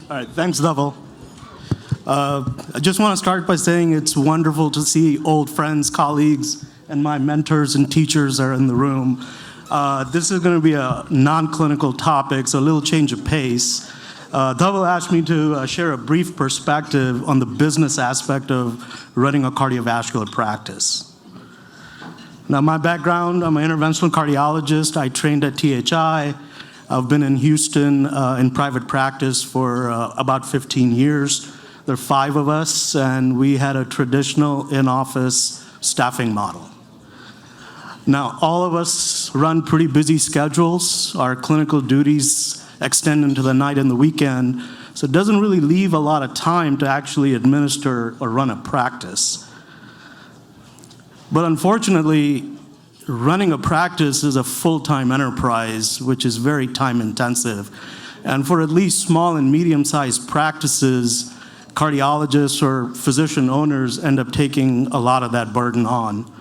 All right, thanks, Dhaval. I just want to start by saying it's wonderful to see old friends, colleagues, and my mentors and teachers are in the room. This is going to be a non-clinical topic, so a little change of pace. Dhaval asked me to share a brief perspective on the business aspect of running a cardiovascular practice. Now, my background, I'm an interventional cardiologist. I trained at THI. I've been in Houston in private practice for about 15 years. There are 5 of us, and we had a traditional in-office staffing model. Now, all of us run pretty busy schedules. Our clinical duties extend into the night and the weekend, so it doesn't really leave a lot of time to actually administer or run a practice. But unfortunately, running a practice is a full-time enterprise, which is very time-intensive. And for at least small and medium-sized practices, cardiologists or physician owners end up taking a lot of that burden on.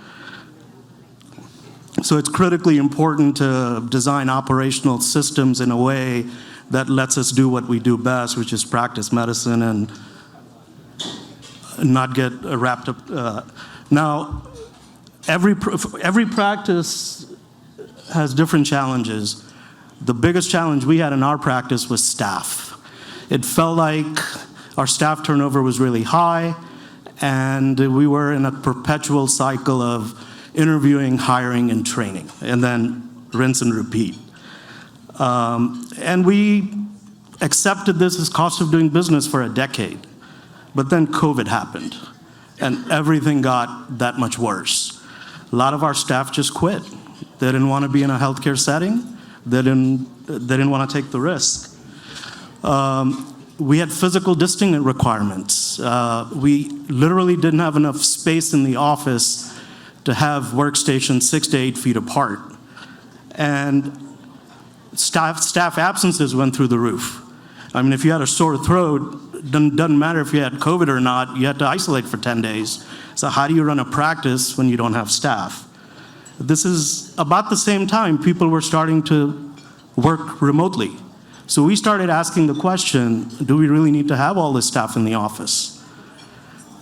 So it's critically important to design operational systems in a way that lets us do what we do best, which is practice medicine and not get wrapped up. Now, every practice has different challenges. The biggest challenge we had in our practice was staff. It felt like our staff turnover was really high, and we were in a perpetual cycle of interviewing, hiring, and training, and then rinse and repeat. And we accepted this as cost of doing business for a decade. But then COVID happened, and everything got that much worse. A lot of our staff just quit. They didn't want to be in a healthcare setting. They didn't want to take the risk. We had physical distancing requirements. We literally didn't have enough space in the office to have workstations 6 to 8 feet apart. And staff absences went through the roof. I mean, if you had a sore throat, doesn't matter if you had COVID or not, you had to isolate for 10 days. So how do you run a practice when you don't have staff? This is about the same time people were starting to work remotely. So we started asking the question, do we really need to have all this staff in the office?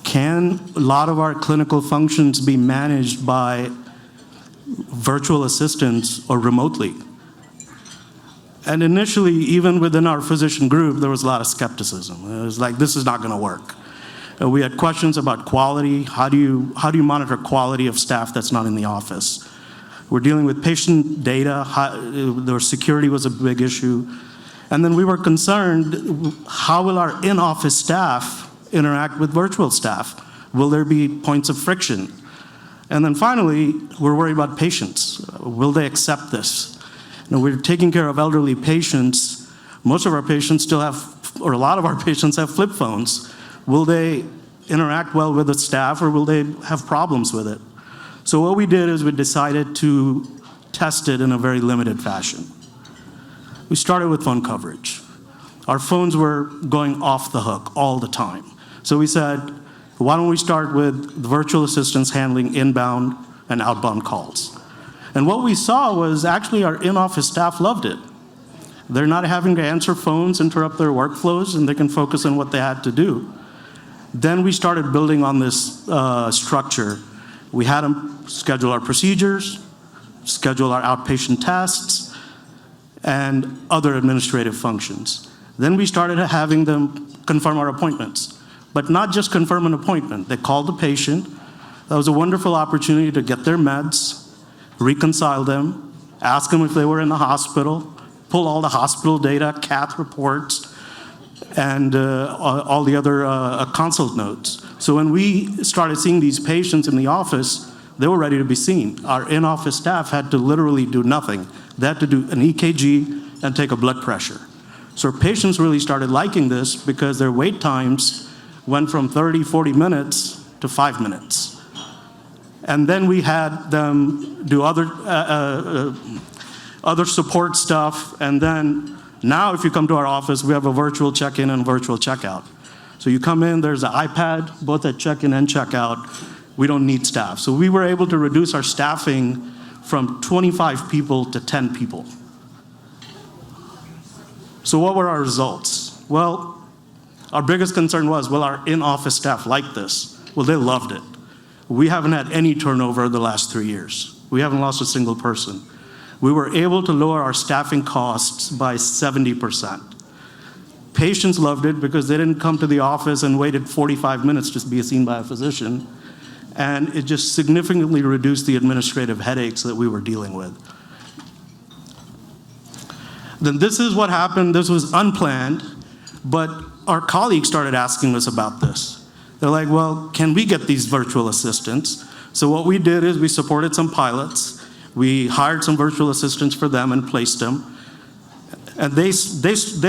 Can a lot of our clinical functions be managed by virtual assistants or remotely? And initially, even within our physician group, there was a lot of skepticism. It was like, this is not going to work. We had questions about quality. How do you monitor quality of staff that's not in the office? We're dealing with patient data. Their security was a big issue. And then we were concerned, how will our in-office staff interact with virtual staff? Will there be points of friction? And then finally, we're worried about patients. Will they accept this? Now, we're taking care of elderly patients. Most of our patients still have, or a lot of our patients have flip phones. Will they interact well with the staff, or will they have problems with it? So what we did is we decided to test it in a very limited fashion. We started with phone coverage. Our phones were going off the hook all the time. So we said, why don't we start with the virtual assistants handling inbound and outbound calls? And what we saw was actually our in-office staff loved it. They're not having to answer phones, interrupt their workflows, and they can focus on what they had to do. Then we started building on this structure. We had them schedule our procedures, schedule our outpatient tests, and other administrative functions. Then we started having them confirm our appointments. But not just confirm an appointment. They called the patient. That was a wonderful opportunity to get their meds, reconcile them, ask them if they were in the hospital, pull all the hospital data, cath reports, and all the other consult notes. So when we started seeing these patients in the office, they were ready to be seen. Our in-office staff had to literally do nothing. They had to do an EKG and take a blood pressure. So patients really started liking this because their wait times went from 30, 40 minutes to 5 minutes. And then we had them do other support stuff. And then now if you come to our office, we have a virtual check-in and virtual checkout. So you come in, there's an iPad, both at check-in and checkout. We don't need staff. So we were able to reduce our staffing from 25 people to 10 people. So what were our results? Well, Our biggest concern was, will our in-office staff like this? Well, they loved it. We haven't had any turnover the last 3 years. We haven't lost a single person. We were able to lower our staffing costs by 70%. Patients loved it because they didn't come to the office and waited 45 minutes to be seen by a physician. And it just significantly reduced the administrative headaches that we were dealing with. Then this is what happened. This was unplanned, but our colleagues started asking us about this. They're like, well, can we get these virtual assistants? So what we did is we supported some pilots. We hired some virtual assistants for them and placed them. And they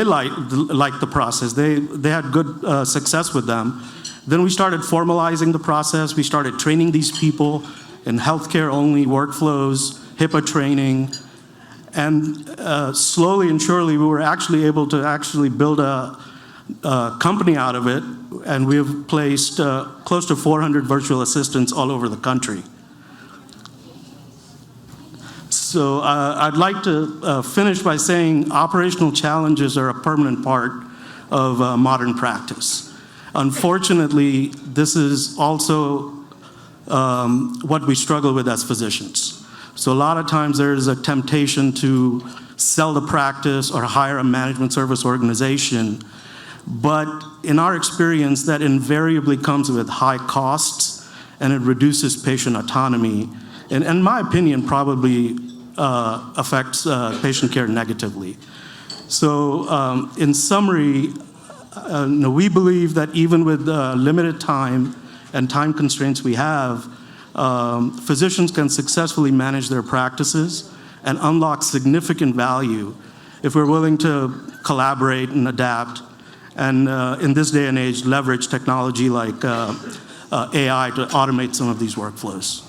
liked the process. They had good success with them. Then we started formalizing the process. We started training these people in healthcare-only workflows, HIPAA training, and slowly and surely we were actually able to build a company out of it, and we have placed close to 400 virtual assistants all over the country. So I'd like to finish by saying operational challenges are a permanent part of modern practice. Unfortunately, this is also what we struggle with as physicians. So a lot of times there is a temptation to sell the practice or hire a management service organization, but in our experience, that invariably comes with high costs and it reduces patient autonomy. And in my opinion, probably affects patient care negatively. So in summary, we believe that even with limited time and time constraints we have, physicians can successfully manage their practices and unlock significant value if we're willing to collaborate and adapt, and in this day and age, leverage technology like AI to automate some of these workflows.